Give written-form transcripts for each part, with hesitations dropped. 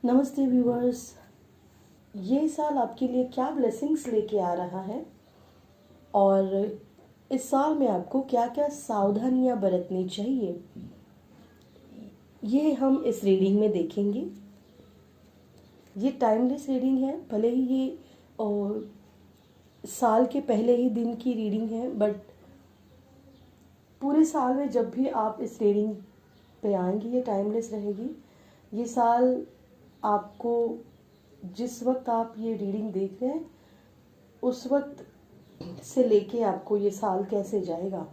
नमस्ते व्यूअर्स। ये साल आपके लिए क्या ब्लेसिंग्स लेके आ रहा है और इस साल में आपको क्या क्या सावधानियां बरतनी चाहिए, ये हम इस रीडिंग में देखेंगे। ये टाइमलेस रीडिंग है, भले ही ये साल के पहले ही दिन की रीडिंग है, बट पूरे साल में जब भी आप इस रीडिंग पे आएंगी ये टाइमलेस रहेगी। ये साल आपको जिस वक्त आप ये रीडिंग देख रहे हैं उस वक्त से लेके आपको ये साल कैसे जाएगा,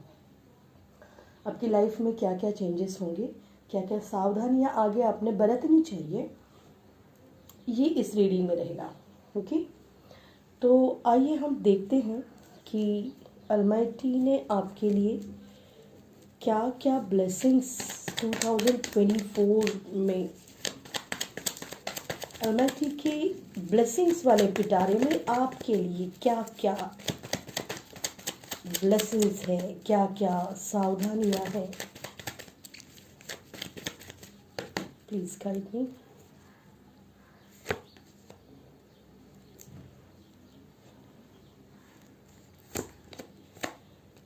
आपकी लाइफ में क्या क्या चेंजेस होंगे, क्या क्या सावधानियां आगे आपने बरतनी चाहिए, ये इस रीडिंग में रहेगा। ओके, तो आइए हम देखते हैं कि अलमाइटी ने आपके लिए क्या क्या ब्लेसिंग्स 2024 में, अलमाइटी के ब्लेसिंग्स वाले पिटारे में आपके लिए क्या क्या ब्लेसिंग्स हैं, क्या क्या सावधानियां हैं। Please guide me.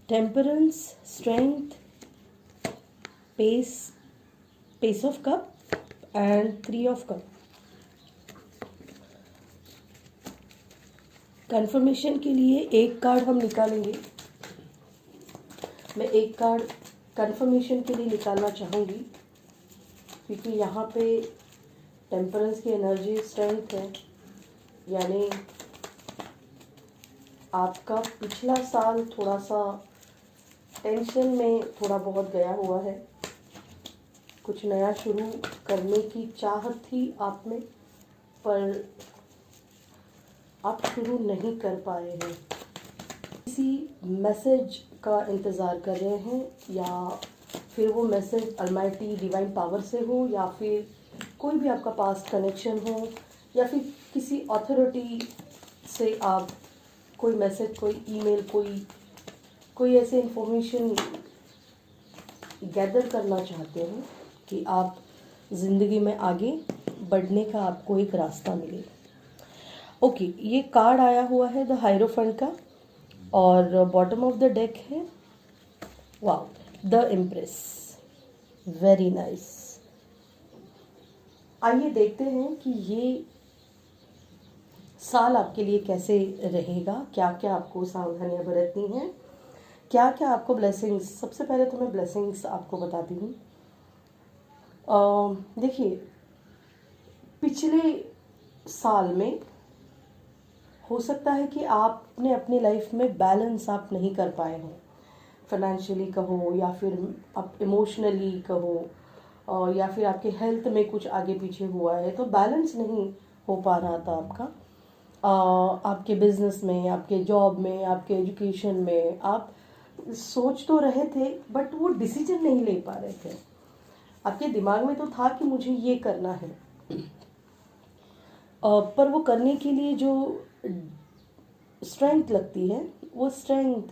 Temperance, strength, pace of cup and 3 of cup. Confirmation के लिए एक कार्ड हम निकालेंगे। मैं एक कार्ड कंफर्मेशन के लिए निकालना चाहूँगी क्योंकि यहाँ पे टेम्परेंस की एनर्जी स्ट्रेंथ है, यानी आपका पिछला साल थोड़ा सा टेंशन में थोड़ा बहुत गया हुआ है। कुछ नया शुरू करने की चाहत थी आप में, पर आप शुरू नहीं कर पाए हैं। किसी मैसेज का इंतज़ार कर रहे हैं, या फिर वो मैसेज अलमाइटी डिवाइन पावर से हो, या फिर कोई भी आपका पास्ट कनेक्शन हो, या फिर किसी अथॉरिटी से आप कोई मैसेज, कोई ईमेल, कोई ऐसे इंफॉर्मेशन गैदर करना चाहते हो कि आप ज़िंदगी में आगे बढ़ने का आपको एक रास्ता मिले। ओके, ये कार्ड आया हुआ है द हायरोफेंट का, और बॉटम ऑफ द डेक है wow the empress. Very nice. आइए देखते हैं कि ये साल आपके लिए कैसे रहेगा, क्या क्या आपको सावधानियां बरतनी हैं, क्या क्या आपको ब्लेसिंग्स। सबसे पहले तो मैं ब्लेसिंग्स आपको बताती हूँ। देखिए, पिछले साल में हो सकता है कि आपने अपनी लाइफ में बैलेंस आप नहीं कर पाए हो, फाइनेंशियली कहो या फिर आप इमोशनली कहो, या फिर आपके हेल्थ में कुछ आगे पीछे हुआ है, तो बैलेंस नहीं हो पा रहा था आपका। आपके बिजनेस में, आपके जॉब में, आपके एजुकेशन में आप सोच तो रहे थे बट वो डिसीजन नहीं ले पा रहे थे। आपके दिमाग में तो था कि मुझे ये करना है, पर वो करने के लिए जो स्ट्रेंथ लगती है वो स्ट्रेंथ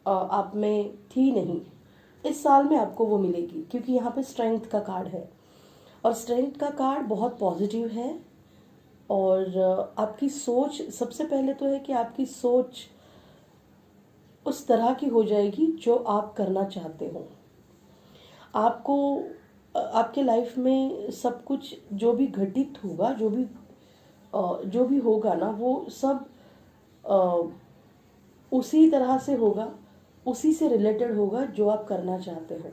आप में थी नहीं। इस साल में आपको वो मिलेगी क्योंकि यहाँ पे स्ट्रेंथ का कार्ड है, और स्ट्रेंथ का कार्ड बहुत पॉजिटिव है। और आपकी सोच, सबसे पहले तो है कि आपकी सोच उस तरह की हो जाएगी जो आप करना चाहते हो। आपको आपके लाइफ में सब कुछ जो भी घटित होगा, जो भी होगा ना, वो सब उसी तरह से होगा, उसी से रिलेटेड होगा जो आप करना चाहते हो।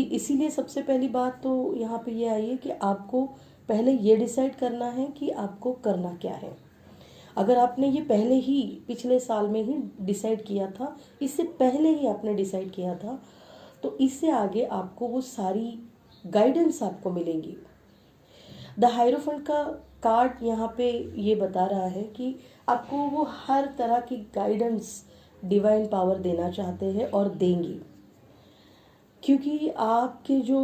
इसीलिए सबसे पहली बात तो यहाँ पे ये आई है कि आपको पहले ये डिसाइड करना है कि आपको करना क्या है। अगर आपने ये पहले ही पिछले साल में ही डिसाइड किया था, इससे पहले ही आपने डिसाइड किया था, तो इससे आगे आपको वो सारी गाइडेंस आपको मिलेंगी। द हायरोफेंट का कार्ड यहाँ पे ये बता रहा है कि आपको वो हर तरह की गाइडेंस डिवाइन पावर देना चाहते हैं और देंगी, क्योंकि आपके जो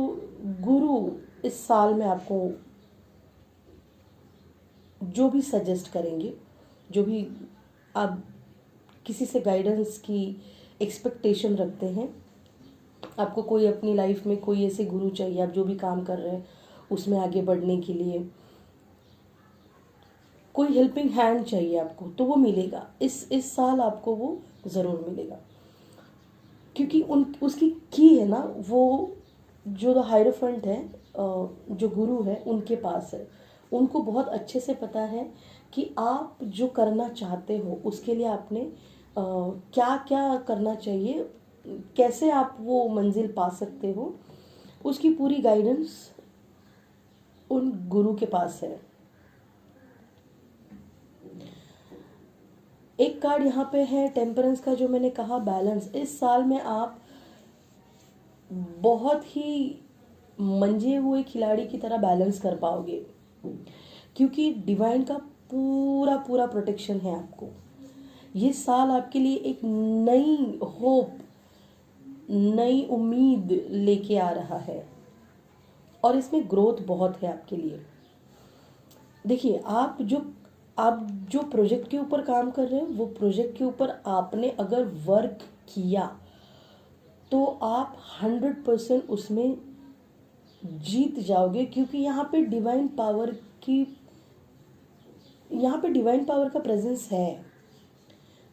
गुरु इस साल में आपको जो भी सजेस्ट करेंगे, जो भी आप किसी से गाइडेंस की एक्सपेक्टेशन रखते हैं, आपको कोई अपनी लाइफ में कोई ऐसे गुरु चाहिए, आप जो भी काम कर रहे हैं उसमें आगे बढ़ने के लिए, कोई हेल्पिंग हैंड चाहिए आपको, तो वो मिलेगा। इस साल आपको वो ज़रूर मिलेगा, क्योंकि उसकी की है ना वो, जो द हायरोफेंट है, जो गुरु है उनके पास है। उनको बहुत अच्छे से पता है कि आप जो करना चाहते हो उसके लिए आपने क्या क्या करना चाहिए, कैसे आप वो मंजिल पा सकते हो, उसकी पूरी गाइडेंस उन गुरु के पास है। एक कार्ड यहाँ पे है टेम्परेंस का, जो मैंने कहा बैलेंस। इस साल में आप बहुत ही मंजे हुए खिलाड़ी की तरह बैलेंस कर पाओगे, क्योंकि डिवाइन का पूरा पूरा प्रोटेक्शन है आपको। ये साल आपके लिए एक नई होप, नई उम्मीद लेके आ रहा है, और इसमें ग्रोथ बहुत है आपके लिए। देखिए, आप जो प्रोजेक्ट के ऊपर काम कर रहे हैं, वो प्रोजेक्ट के ऊपर आपने अगर वर्क किया तो आप 100% उसमें जीत जाओगे, क्योंकि यहाँ पे डिवाइन पावर का प्रेजेंस है।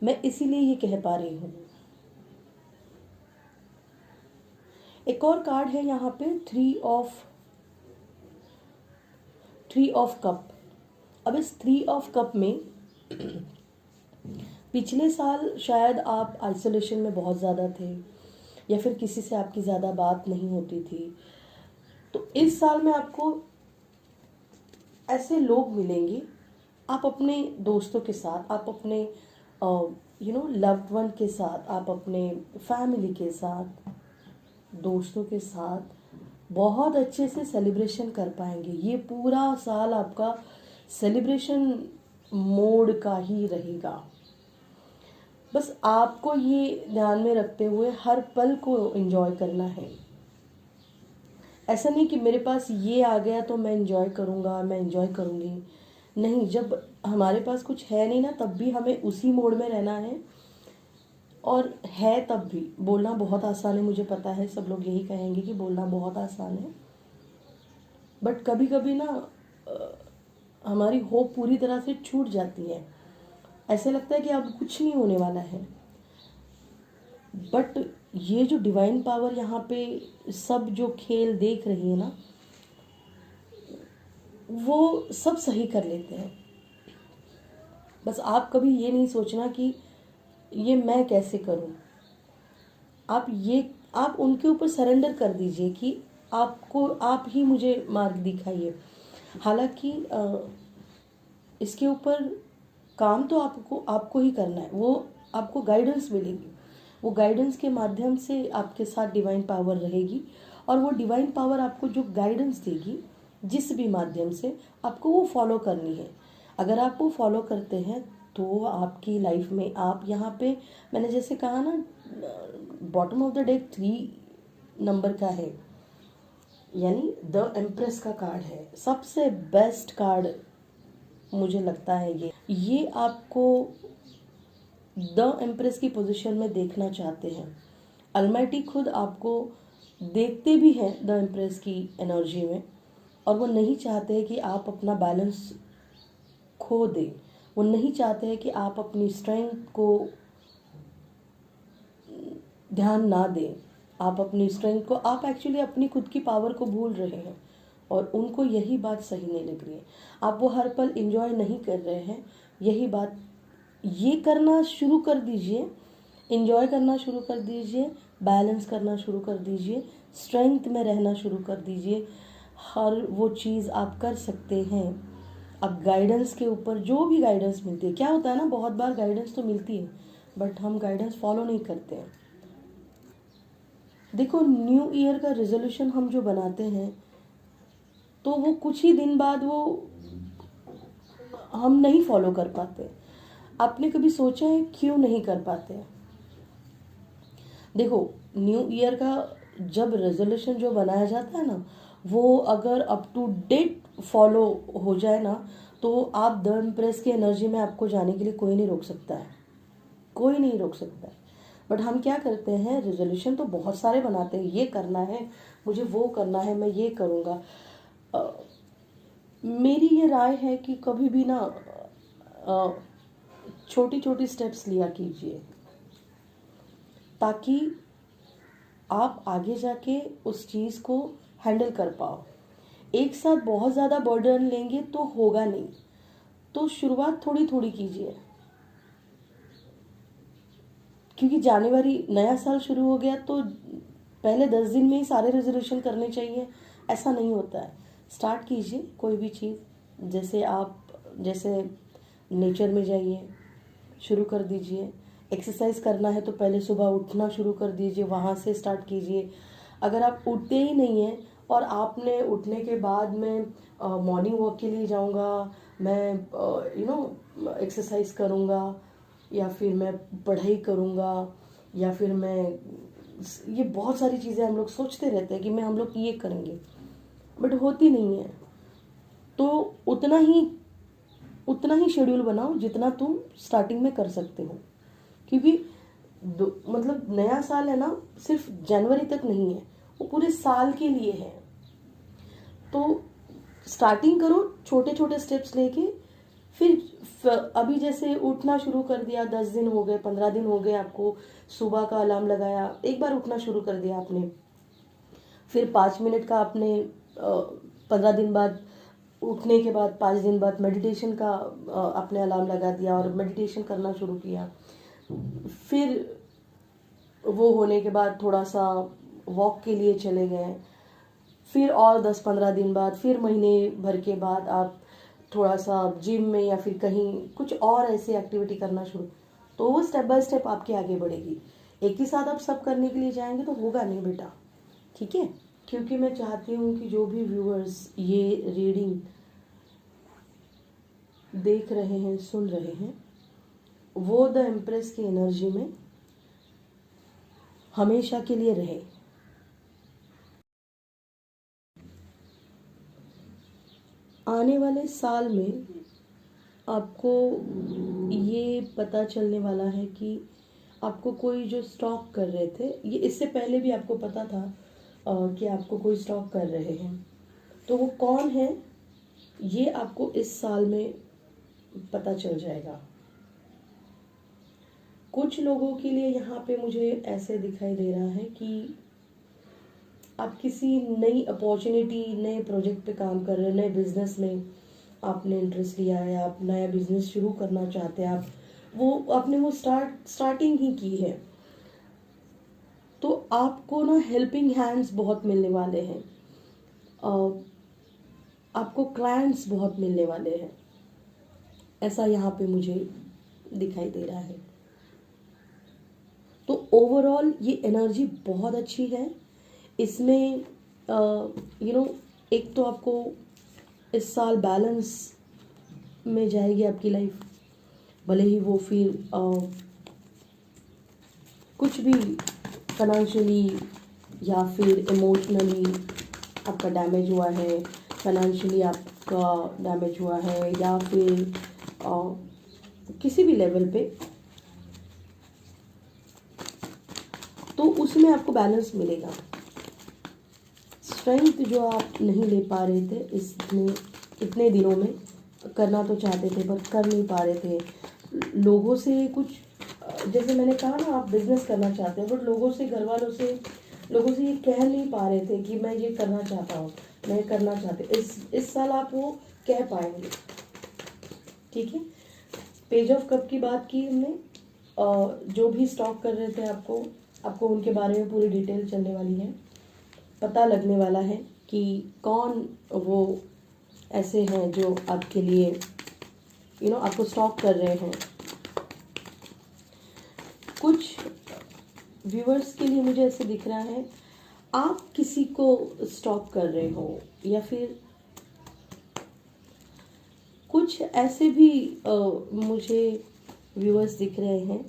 मैं इसीलिए ये कह पा रही हूँ। एक और कार्ड है यहाँ पे थ्री ऑफ कप। अब इस 3 ऑफ कप में पिछले साल शायद आप आइसोलेशन में बहुत ज़्यादा थे, या फिर किसी से आपकी ज़्यादा बात नहीं होती थी। तो इस साल में आपको ऐसे लोग मिलेंगे, आप अपने दोस्तों के साथ, आप अपने लव्ड वन के साथ, आप अपने फैमिली के साथ, दोस्तों के साथ बहुत अच्छे से सेलिब्रेशन कर पाएंगे। ये पूरा साल आपका सेलिब्रेशन मोड का ही रहेगा। बस आपको ये ध्यान में रखते हुए हर पल को एंजॉय करना है। ऐसा नहीं कि मेरे पास ये आ गया तो मैं एंजॉय करूँगा, मैं एंजॉय करूँगी। नहीं, जब हमारे पास कुछ है नहीं ना, तब भी हमें उसी मोड में रहना है। और है तब भी बोलना बहुत आसान है, मुझे पता है सब लोग यही कहेंगे कि बोलना बहुत आसान है, बट कभी कभी ना हमारी होप पूरी तरह से छूट जाती है। ऐसे लगता है कि अब कुछ नहीं होने वाला है, बट ये जो डिवाइन पावर यहाँ पे सब जो खेल देख रही है ना, वो सब सही कर लेते हैं। बस आप कभी ये नहीं सोचना कि ये मैं कैसे करूं। आप उनके ऊपर सरेंडर कर दीजिए कि आप ही मुझे मार्ग दिखाइए। हालांकि इसके ऊपर काम तो आपको ही करना है। वो आपको गाइडेंस मिलेगी, वो गाइडेंस के माध्यम से आपके साथ डिवाइन पावर रहेगी, और वो डिवाइन पावर आपको जो गाइडेंस देगी जिस भी माध्यम से, आपको वो फॉलो करनी है। अगर आप वो फॉलो करते हैं तो आपकी लाइफ में आप यहाँ पे, मैंने जैसे कहा ना, bottom of the deck 3 number का है, यानी द एम्प्रेस का कार्ड है। सबसे बेस्ट कार्ड मुझे लगता है ये आपको द एम्प्रेस की पोजीशन में देखना चाहते हैं। अलमाइटी खुद आपको देखते भी हैं द एम्प्रेस की एनर्जी में, और वो नहीं चाहते हैं कि आप अपना बैलेंस खो दें। वो नहीं चाहते हैं कि आप अपनी स्ट्रेंथ को ध्यान ना दें। आप अपनी स्ट्रेंथ को, आप एक्चुअली अपनी खुद की पावर को भूल रहे हैं, और उनको यही बात सही नहीं लग रही है। आप वो हर पल एंजॉय नहीं कर रहे हैं, यही बात। ये करना शुरू कर दीजिए, एंजॉय करना शुरू कर दीजिए, बैलेंस करना शुरू कर दीजिए, स्ट्रेंथ में रहना शुरू कर दीजिए। हर वो चीज़ आप कर सकते हैं। अब गाइडेंस के ऊपर, जो भी गाइडेंस मिलती है, क्या होता है ना, बहुत बार गाइडेंस तो मिलती है बट हम गाइडेंस फॉलो नहीं करते हैं। देखो, न्यू ईयर का रेजोल्यूशन हम जो बनाते हैं तो वो कुछ ही दिन बाद वो हम नहीं फॉलो कर पाते। आपने कभी सोचा है क्यों नहीं कर पाते? देखो, न्यू ईयर का जब रेजोल्यूशन जो बनाया जाता है ना, वो अगर अप टू डेट फॉलो हो जाए ना, तो आप द एम्प्रेस की एनर्जी में आपको जाने के लिए कोई नहीं रोक सकता है, कोई नहीं रोक सकता है। बट हम क्या करते हैं, रेजोल्यूशन तो बहुत सारे बनाते हैं, ये करना है मुझे, वो करना है, मैं ये करूँगा। मेरी ये राय है कि कभी भी ना छोटी छोटी स्टेप्स लिया कीजिए, ताकि आप आगे जाके उस चीज़ को हैंडल कर पाओ। एक साथ बहुत ज़्यादा बर्डन लेंगे तो होगा नहीं, तो शुरुआत थोड़ी थोड़ी कीजिए। क्योंकि जनवरी नया साल शुरू हो गया तो पहले 10 दिन में ही सारे रेजोल्यूशन करने चाहिए, ऐसा नहीं होता है। स्टार्ट कीजिए कोई भी चीज़, जैसे नेचर में जाइए, शुरू कर दीजिए। एक्सरसाइज करना है तो पहले सुबह उठना शुरू कर दीजिए, वहाँ से स्टार्ट कीजिए। अगर आप उठते ही नहीं हैं और आपने उठने के बाद मैं मॉर्निंग वॉक के लिए जाऊँगा, मैं एक्सरसाइज करूँगा, या फिर मैं पढ़ाई करूँगा, या फिर मैं ये बहुत सारी चीज़ें हम लोग सोचते रहते हैं कि हम लोग ये करेंगे, बट होती नहीं है। तो उतना ही शेड्यूल बनाओ जितना तुम स्टार्टिंग में कर सकते हो। क्योंकि मतलब नया साल है ना, सिर्फ जनवरी तक नहीं है, वो पूरे साल के लिए है। तो स्टार्टिंग करो छोटे छोटे स्टेप्स लेके, फिर अभी जैसे उठना शुरू कर दिया, 10 दिन हो गए, 15 दिन हो गए, आपको सुबह का अलार्म लगाया, एक बार उठना शुरू कर दिया आपने, फिर 5 मिनट का आपने 15 दिन बाद उठने के बाद 5 दिन बाद मेडिटेशन का आपने अलार्म लगा दिया और मेडिटेशन करना शुरू किया। फिर वो होने के बाद थोड़ा सा वॉक के लिए चले गए, फिर और 10-15 दिन बाद, फिर महीने भर के बाद आप थोड़ा सा जिम में या फिर कहीं कुछ और ऐसी एक्टिविटी करना शुरू, तो वो स्टेप बाय स्टेप आपके आगे बढ़ेगी। एक ही साथ आप सब करने के लिए जाएंगे तो होगा नहीं बेटा, ठीक है। क्योंकि मैं चाहती हूँ कि जो भी व्यूअर्स ये रीडिंग देख रहे हैं, सुन रहे हैं, वो द एम्प्रेस की एनर्जी में हमेशा के लिए रहे। आने वाले साल में आपको ये पता चलने वाला है कि आपको कोई जो स्टॉक कर रहे थे, ये इससे पहले भी आपको पता था कि आपको कोई स्टॉक कर रहे हैं, तो वो कौन है ये आपको इस साल में पता चल जाएगा। कुछ लोगों के लिए यहाँ पे मुझे ऐसे दिखाई दे रहा है कि आप किसी नई अपॉर्चुनिटी, नए प्रोजेक्ट पे काम कर रहे हैं, नए बिजनेस में आपने इंटरेस्ट लिया है, आप नया बिजनेस शुरू करना चाहते हैं, आपने वो स्टार्टिंग ही की है, तो आपको ना हेल्पिंग हैंड्स बहुत मिलने वाले हैं, आपको क्लाइंट्स बहुत मिलने वाले हैं, ऐसा यहाँ पे मुझे दिखाई दे रहा है। तो ओवरऑल ये एनर्जी बहुत अच्छी है। इसमें एक तो आपको इस साल बैलेंस में जाएगी आपकी लाइफ, भले ही वो फिर कुछ भी फाइनेंशियली या फिर इमोशनली आपका डैमेज हुआ है, फाइनेंशियली आपका डैमेज हुआ है, या फिर किसी भी लेवल पे, तो उसमें आपको बैलेंस मिलेगा। स्ट्रेंथ जो आप नहीं ले पा रहे थे इतने दिनों में, करना तो चाहते थे पर कर नहीं पा रहे थे, लोगों से कुछ, जैसे मैंने कहा ना, आप बिजनेस करना चाहते हैं बट लोगों से, घर वालों से, लोगों से ये कह नहीं पा रहे थे कि मैं ये करना चाहता हूँ, मैं करना चाहते, इस साल आप वो कह पाएंगे, ठीक है। पेज ऑफ कप की बात की हमने, जो भी स्टॉक कर रहे थे आपको उनके बारे में पूरी डिटेल चलने वाली है, पता लगने वाला है कि कौन वो ऐसे हैं जो आपके लिए आपको स्टॉक कर रहे हैं। कुछ व्यूअर्स के लिए मुझे ऐसे दिख रहा है आप किसी को स्टॉक कर रहे हो, या फिर कुछ ऐसे भी मुझे व्यूअर्स दिख रहे हैं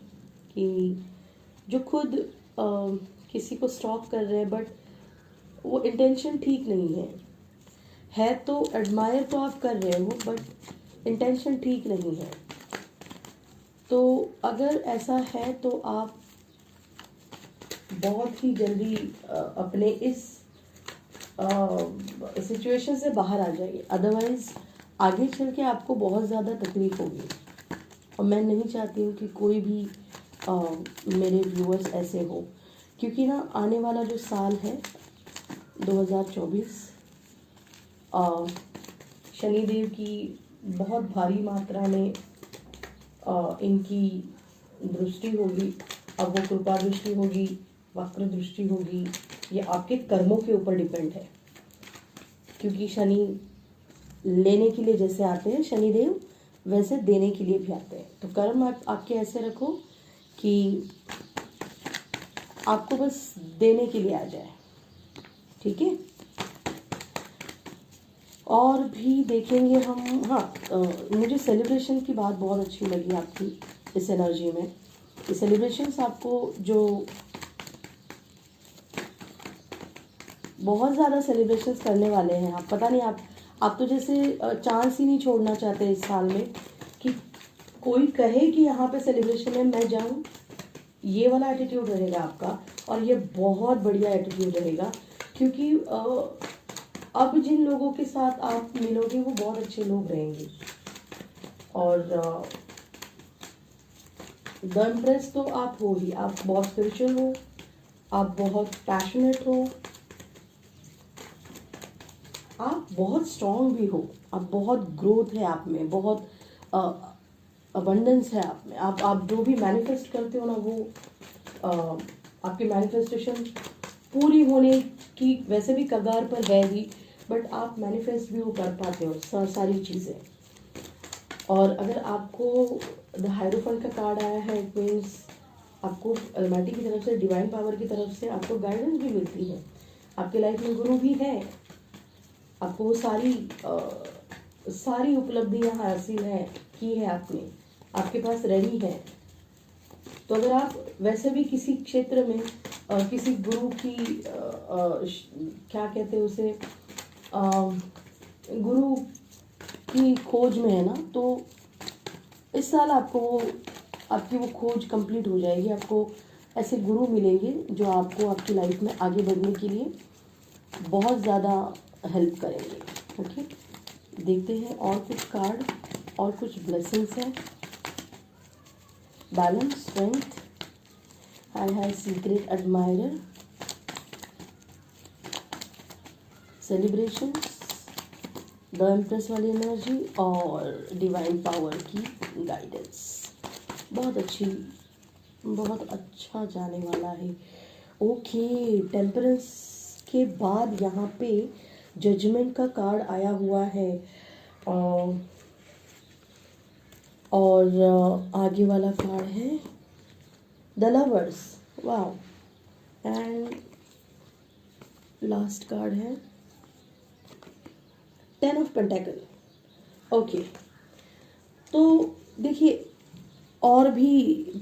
कि जो खुद किसी को स्टॉक कर रहे हैं, बट वो इंटेंशन ठीक नहीं है तो एडमायर तो आप कर रहे हो बट इंटेंशन ठीक नहीं है। तो अगर ऐसा है तो आप बहुत ही जल्दी अपने इस सिचुएशन से बाहर आ जाइए, अदरवाइज आगे चल के आपको बहुत ज़्यादा तकलीफ होगी। और मैं नहीं चाहती हूँ कि कोई भी मेरे व्यूअर्स ऐसे हो, क्योंकि ना आने वाला जो साल है 2024 शनिदेव की बहुत भारी मात्रा में इनकी दृष्टि होगी। अब वो कृपा दृष्टि होगी, वक्र दृष्टि होगी, ये आपके कर्मों के ऊपर डिपेंड है। क्योंकि शनि लेने के लिए जैसे आते हैं शनिदेव, वैसे देने के लिए भी आते हैं। तो कर्म आपके ऐसे रखो कि आपको बस देने के लिए आ जाए, ठीक है। और भी देखेंगे हम। हाँ, मुझे सेलिब्रेशन की बात बहुत अच्छी लगी आपकी इस एनर्जी में। ये सेलिब्रेशंस आपको जो बहुत ज़्यादा सेलिब्रेशंस करने वाले हैं आप, पता नहीं आप तो जैसे चांस ही नहीं छोड़ना चाहते इस साल में कि कोई कहे कि यहाँ पे सेलिब्रेशन है मैं जाऊँ। ये वाला एटीट्यूड रहेगा आपका, और ये बहुत बढ़िया एटीट्यूड रहेगा, क्योंकि अब जिन लोगों के साथ आप मिलोगे वो बहुत अच्छे लोग रहेंगे। और द इम्प्रेस तो आप हो ही, आप बहुत स्पिरिचुअल हो, आप बहुत पैशनेट हो, आप बहुत स्ट्रॉन्ग भी हो, आप बहुत ग्रोथ है आप में, बहुत अबंडेंस है आप में। आप जो भी मैनिफेस्ट करते हो ना, वो आपकी मैनिफेस्टेशन पूरी होने की वैसे भी कगार पर है ही, बट आप मैनिफेस्ट भी वो कर पाते हो सारी चीज़ें। और अगर आपको द हायरोफेंट का कार्ड आया है, इट मीन्स आपको अलमाइटी की तरफ से, डिवाइन पावर की तरफ से आपको गाइडेंस भी मिलती है। आपके लाइफ में गुरु भी है, आपको वो सारी उपलब्धियां हासिल की है आपने, आपके पास रेडी है। तो अगर आप वैसे भी किसी क्षेत्र में किसी गुरु की क्या कहते हैं उसे, गुरु की खोज में है ना, तो इस साल आपकी वो खोज कंप्लीट हो जाएगी। आपको ऐसे गुरु मिलेंगे जो आपको आपकी लाइफ में आगे बढ़ने के लिए बहुत ज़्यादा हेल्प करेंगे। ओके, देखते हैं और कुछ कार्ड और कुछ ब्लेसिंग्स हैं। Balance, strength, high secret admirer, celebration, the empress वाली एनर्जी और डिवाइन पावर की गाइडेंस। बहुत अच्छा जाने वाला है। ओके, टेम्परेंस के बाद यहाँ पे जजमेंट का कार्ड आया हुआ है, और आगे वाला कार्ड है the lovers. Wow, and last card है 10 ऑफ पेंटेकल। ओके, तो देखिए और भी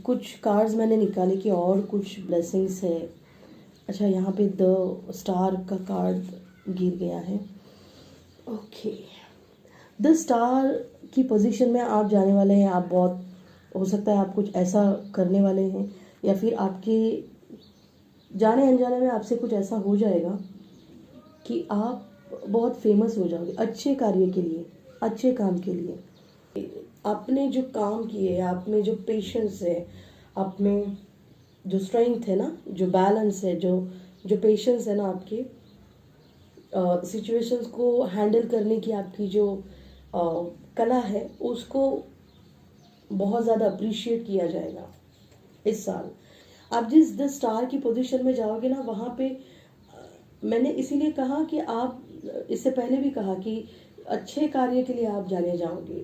कुछ कार्ड्स मैंने निकाले कि और कुछ ब्लेसिंग्स है। अच्छा, यहाँ पे द स्टार का कार्ड गिर गया है। ओके, द स्टार की पोजीशन में आप जाने वाले हैं। आप बहुत, हो सकता है आप कुछ ऐसा करने वाले हैं, या फिर आपके जाने अनजाने में आपसे कुछ ऐसा हो जाएगा कि आप बहुत फेमस हो जाओगे अच्छे कार्य के लिए, अच्छे काम के लिए। आपने जो काम किए, आप में जो पेशेंस है, आप में जो स्ट्रेंथ है ना, जो बैलेंस है, जो पेशेंस है ना, आपके सिचुएशंस को हैंडल करने की आपकी जो कला है, उसको बहुत ज़्यादा अप्रिशिएट किया जाएगा इस साल। आप जिस द स्टार की पोजीशन में जाओगे ना, वहाँ पे मैंने इसीलिए कहा कि आप, इससे पहले भी कहा कि अच्छे कार्य के लिए आप जाने जाओगे,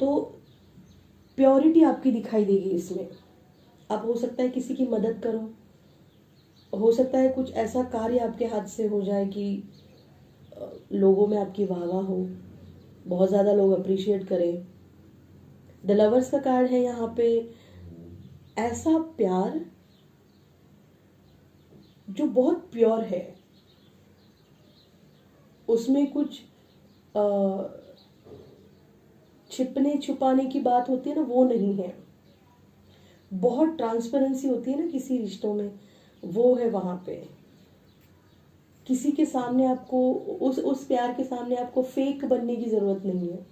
तो प्योरिटी आपकी दिखाई देगी इसमें। आप हो सकता है किसी की मदद करो, हो सकता है कुछ ऐसा कार्य आपके हाथ से हो जाए कि लोगों में आपकी वाहवाह हो, बहुत ज़्यादा लोग अप्रिशिएट करें। द लवर्स का कार्ड है यहाँ पे, ऐसा प्यार जो बहुत प्योर है, उसमें कुछ छिपने छुपाने की बात होती है ना, वो नहीं है। बहुत ट्रांसपेरेंसी होती है ना किसी रिश्तों में, वो है वहाँ पे। किसी के सामने आपको उस प्यार के सामने आपको फेक बनने की ज़रूरत नहीं है,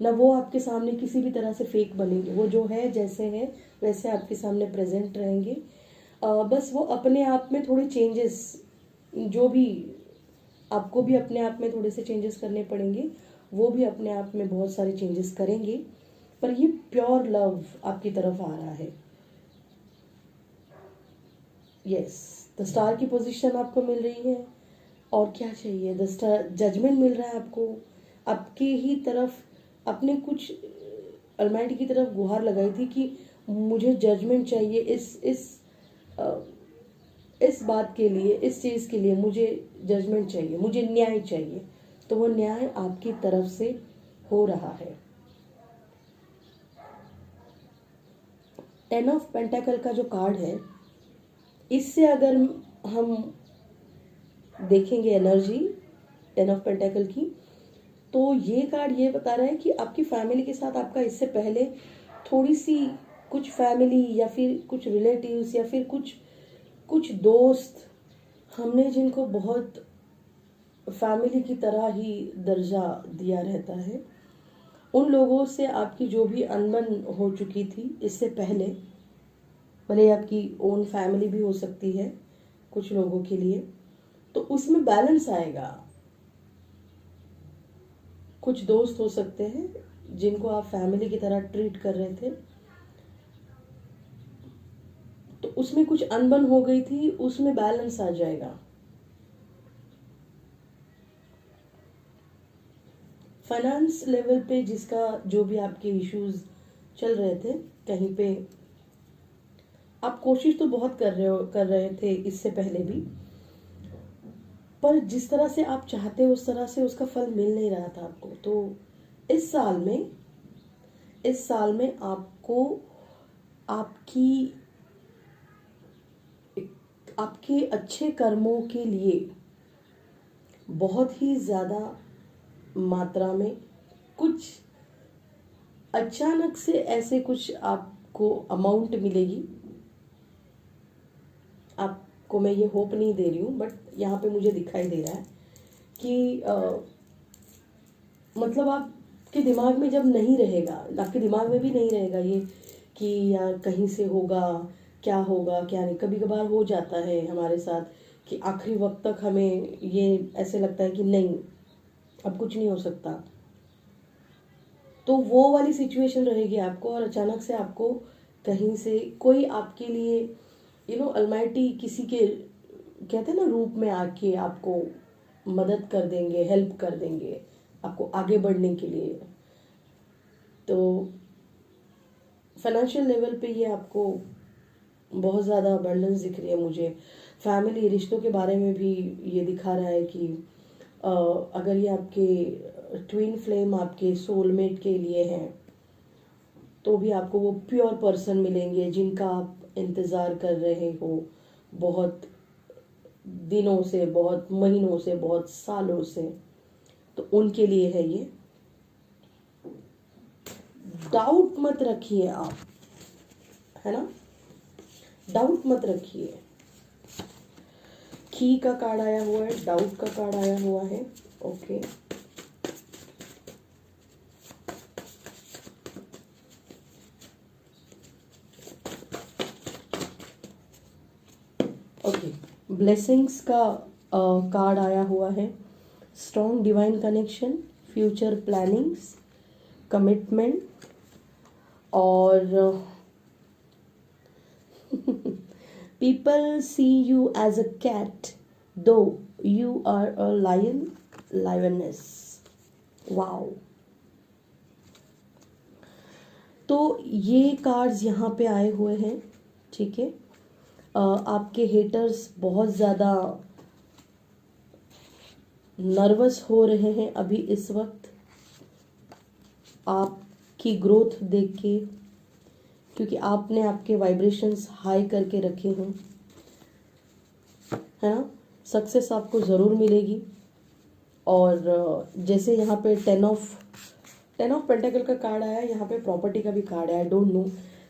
ना वो आपके सामने किसी भी तरह से फेक बनेंगे। वो जो है जैसे है वैसे आपके सामने प्रेजेंट रहेंगे। बस वो अपने आप में थोड़े चेंजेस, जो भी आपको भी अपने आप में थोड़े से चेंजेस करने पड़ेंगे, वो भी अपने आप में बहुत सारे चेंजेस करेंगे। पर ये प्योर लव आपकी तरफ आ रहा है। यस, द स्टार की पोजीशन आपको मिल रही है। और क्या चाहिए? द स्टार जजमेंट मिल रहा है आपको, आपके ही तरफ। अपने कुछ अलमाइटी की तरफ गुहार लगाई थी कि मुझे जजमेंट चाहिए इस बात के लिए, इस चीज़ के लिए मुझे जजमेंट चाहिए, मुझे न्याय चाहिए। तो वो न्याय आपकी तरफ से हो रहा है। 10 ऑफ पेंटाकल का जो कार्ड है, इससे अगर हम देखेंगे एनर्जी 10 ऑफ पेंटाकल की, तो ये कार्ड ये बता रहा है कि आपकी फैमिली के साथ आपका इससे पहले थोड़ी सी कुछ फैमिली या फिर कुछ रिलेटिव्स या फिर कुछ दोस्त, हमने जिनको बहुत फैमिली की तरह ही दर्जा दिया रहता है, उन लोगों से आपकी जो भी अनबन हो चुकी थी इससे पहले, भले आपकी ओन फैमिली भी हो सकती है कुछ लोगों के लिए, तो उसमें बैलेंस आएगा। कुछ दोस्त हो सकते हैं जिनको आप फैमिली की तरह ट्रीट कर रहे थे, तो उसमें कुछ अनबन हो गई थी, उसमें बैलेंस आ जाएगा। फाइनेंस लेवल पे जिसका जो भी आपके इश्यूज चल रहे थे, कहीं पे आप कोशिश तो बहुत कर रहे थे इससे पहले भी, पर जिस तरह से आप चाहते उस तरह से उसका फल मिल नहीं रहा था आपको। तो इस साल में आपको आपके अच्छे कर्मों के लिए बहुत ही ज़्यादा मात्रा में कुछ अचानक से ऐसे कुछ आपको अमाउंट मिलेगी। आपको मैं ये होप नहीं दे रही हूँ, बट यहाँ पे मुझे दिखाई दे रहा है कि मतलब आपके दिमाग में जब नहीं रहेगा, आपके दिमाग में भी नहीं रहेगा ये कि यार कहीं से होगा, क्या होगा क्या नहीं। कभी कभार हो जाता है हमारे साथ कि आखिरी वक्त तक हमें ये ऐसे लगता है कि नहीं, अब कुछ नहीं हो सकता। तो वो वाली सिचुएशन रहेगी आपको, और अचानक से आपको कहीं से कोई आपके लिए अलमाइटी किसी के कहते हैं ना रूप में आके आपको मदद कर देंगे, हेल्प कर देंगे आपको आगे बढ़ने के लिए। तो फाइनेंशियल लेवल पे ये आपको बहुत ज़्यादा अबंडेंस दिख रही है मुझे। फैमिली रिश्तों के बारे में भी ये दिखा रहा है कि अगर ये आपके ट्विन फ्लेम आपके सोलमेट के लिए हैं, तो भी आपको वो प्योर पर्सन मिलेंगे जिनका आप इंतज़ार कर रहे हो बहुत दिनों से, बहुत महीनों से, बहुत सालों से। तो उनके लिए है ये। डाउट मत रखिए आप, है ना, डाउट मत रखिए। की का कार्ड आया हुआ है, डाउट का कार्ड आया हुआ है। ओके, ओके, ब्लेसिंग्स का कार्ड आया हुआ है। Strong divine connection, future plannings, commitment, और people see you as a cat though you are a lioness. wow, तो ये कार्ड्स यहाँ पे आए हुए हैं, ठीक है। आपके हेटर्स बहुत ज़्यादा नर्वस हो रहे हैं अभी इस वक्त आपकी ग्रोथ देख के, क्योंकि आपने आपके वाइब्रेशंस हाई करके रखे हैं, है ना। सक्सेस आपको ज़रूर मिलेगी। और जैसे यहाँ पे 10 ऑफ पेंटाकल का कार्ड आया, यहाँ पे प्रॉपर्टी का भी कार्ड है। आई डोंट नो,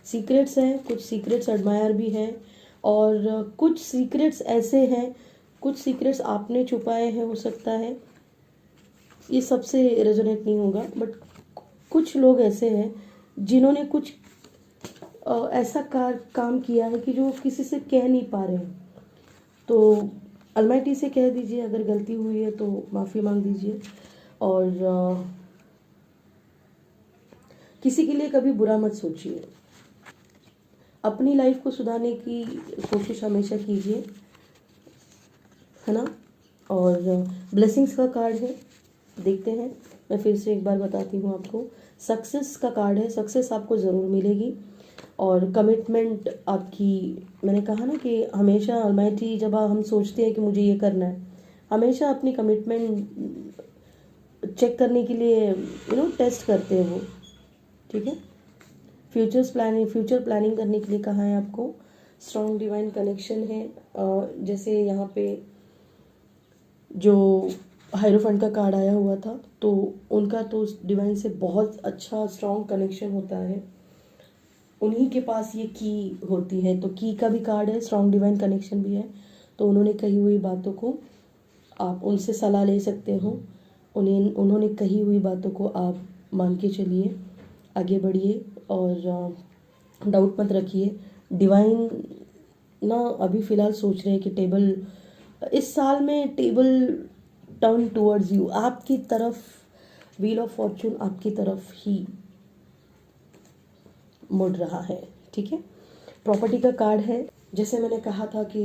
सीक्रेट्स हैं, कुछ सीक्रेट्स एडमायर भी हैं, और कुछ सीक्रेट्स ऐसे हैं कुछ सीक्रेट्स आपने छुपाए हैं, हो सकता है ये सबसे रेजोनेट नहीं होगा, बट कुछ लोग ऐसे हैं जिन्होंने कुछ ऐसा काम किया है कि जो किसी से कह नहीं पा रहे हैं। तो अलमाइटी से कह दीजिए, अगर गलती हुई है तो माफ़ी मांग दीजिए, और किसी के लिए कभी बुरा मत सोचिए। अपनी लाइफ को सुधारने की कोशिश हमेशा कीजिए, है ना। और ब्लेसिंग्स का कार्ड है, देखते हैं। मैं फिर से एक बार बताती हूँ आपको, सक्सेस का कार्ड है। सक्सेस आपको ज़रूर मिलेगी, और कमिटमेंट आपकी, मैंने कहा ना कि हमेशा अलमाइटी, जब हम सोचते हैं कि मुझे ये करना है, हमेशा अपनी कमिटमेंट चेक करने के लिए टेस्ट करते हैं वो, ठीक है। फ्यूचर प्लानिंग करने के लिए कहा है आपको। स्ट्रॉन्ग डिवाइन कनेक्शन है, जैसे यहाँ पे जो हायरोफेंट का कार्ड आया हुआ था, तो उनका तो डिवाइन से बहुत अच्छा स्ट्रॉन्ग कनेक्शन होता है, उन्हीं के पास ये की होती है। तो की का भी कार्ड है, स्ट्रॉन्ग डिवाइन कनेक्शन भी है। तो उन्होंने कही हुई बातों को आप उनसे सलाह ले सकते हो, उन्होंने कही हुई बातों को आप मान के चलिए, आगे बढ़िए, और डाउट मत रखिए। डिवाइन ना अभी फ़िलहाल सोच रहे हैं कि टेबल, इस साल में टेबल टर्न टूवर्ड्स यू, आपकी तरफ, व्हील ऑफ फॉर्चून आपकी तरफ ही मुड़ रहा है, ठीक है। प्रॉपर्टी का कार्ड है, जैसे मैंने कहा था कि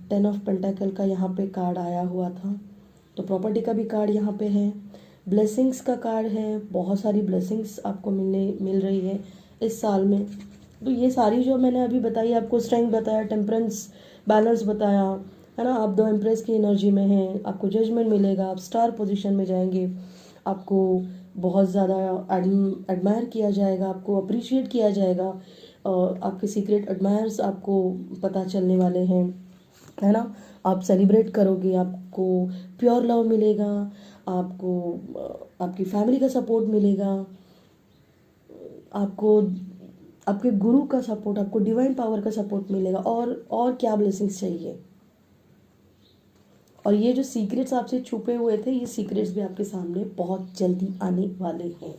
10 ऑफ पेंटाकल का यहाँ पे कार्ड आया हुआ था, तो प्रॉपर्टी का भी कार्ड यहाँ पे है। ब्लेसिंग्स का कार्ड है, बहुत सारी ब्लेसिंग्स आपको मिल रही है इस साल में। तो ये सारी जो मैंने अभी बताई आपको, स्ट्रेंथ बताया, टेम्परेंस, बैलेंस बताया, है ना। आप 2 एम्प्रेस की एनर्जी में हैं, आपको जजमेंट मिलेगा, आप स्टार पोजीशन में जाएंगे, आपको बहुत ज़्यादा एडमायर किया जाएगा, आपको अप्रिशिएट किया जाएगा, आपके सीक्रेट एडमायर्स आपको पता चलने वाले हैं, है ना। आप सेलिब्रेट करोगे, आपको प्योर लव मिलेगा, आपको आपकी फैमिली का सपोर्ट मिलेगा, आपको आपके गुरु का सपोर्ट, आपको डिवाइन पावर का सपोर्ट मिलेगा, और क्या ब्लेसिंग्स चाहिए। और ये जो सीक्रेट्स आपसे छुपे हुए थे, ये सीक्रेट्स भी आपके सामने बहुत जल्दी आने वाले हैं,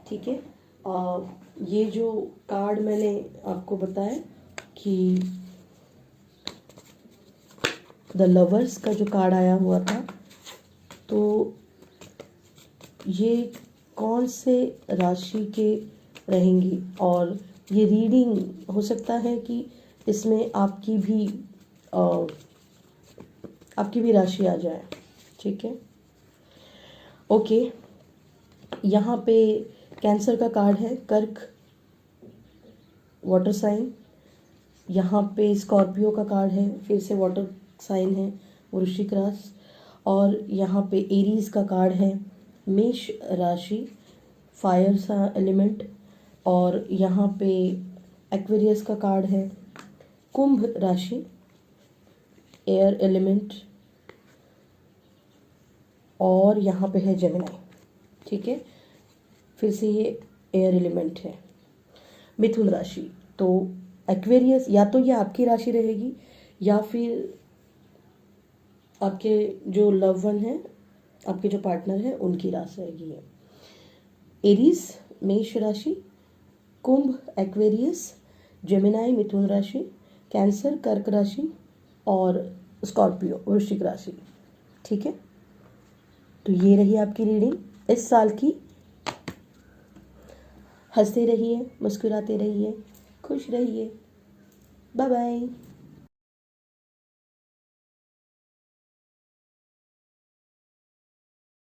ठीक है। ये जो कार्ड मैंने आपको बताया कि द लवर्स का जो कार्ड आया हुआ था, तो ये कौन से राशि के रहेंगी, और ये रीडिंग हो सकता है कि इसमें आपकी भी राशि आ जाए, ठीक है। ओके, यहाँ पे कैंसर का कार्ड है, कर्क वाटर साइन। यहाँ पे स्कॉर्पियो का कार्ड है, फिर से वाटर साइन है, वृश्चिक राशि। और यहाँ पे एरीज का कार्ड है, मेष राशि, फायर सा एलिमेंट। और यहाँ पे एक्वेरियस का कार्ड है, कुंभ राशि, एयर एलिमेंट। और यहाँ पे है जेमिनी, ठीक है। फिर से ये एयर एलिमेंट है। मिथुन राशि, तो एक्वेरियस, या तो ये आपकी राशि रहेगी, या फिर आपके जो लव वन है, आपके जो पार्टनर है, उनकी राशि रहेगी ये। एरीज मेष राशि, कुंभ एक्वेरियस, जेमिनी मिथुन राशि, कैंसर कर्क राशि, और स्कॉर्पियो वृश्चिक राशि, ठीक है। तो ये रही आपकी रीडिंग इस साल की। हंसते रहिए, मुस्कुराते रहिए, खुश रहिए। Bye bye.